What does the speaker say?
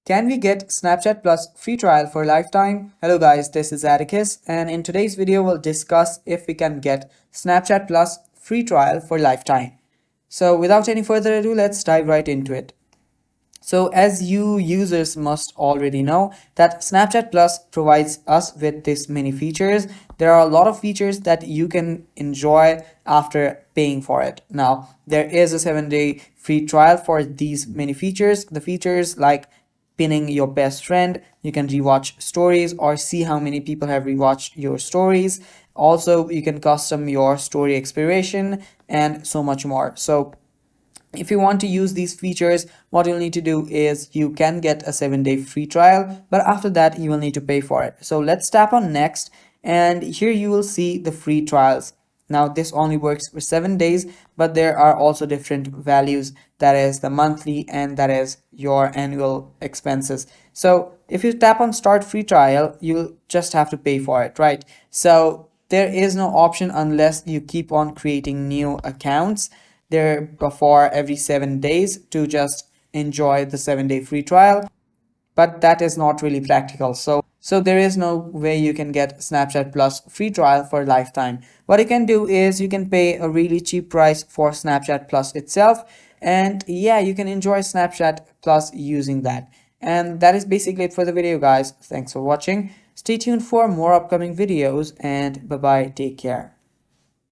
Can we get Snapchat Plus free trial for lifetime? Hello guys, this is Atticus, and in today's video we'll discuss if we can get Snapchat Plus free trial for lifetime. So without any further ado, let's dive right into it. So as you users must already know that Snapchat Plus provides us with this many features. There are a lot of features that you can enjoy after paying for it. Now, there is a 7-day free trial for these many features. The features like pinning your best friend, you can rewatch stories or see how many people have rewatched your stories. Also, you can custom your story expiration and so much more. So if you want to use these features, what you'll need to do is you can get a 7-day free trial, but after that you will need to pay for it. So let's tap on next, and here you will see the free trials. Now this only works for 7 days, but there are also different values, that is the monthly and that is your annual expenses. So if you tap on start free trial, you'll just have to pay for it, right? So there is no option unless you keep on creating new accounts there for every 7 days to just enjoy the 7-day free trial, but that is not really practical. So there is no way you can get Snapchat Plus free trial for lifetime. What you can do is you can pay a really cheap price for Snapchat Plus itself, and yeah, you can enjoy Snapchat Plus using that. And that is basically it for the video, guys. Thanks for watching. Stay tuned for more upcoming videos, and bye bye, take care.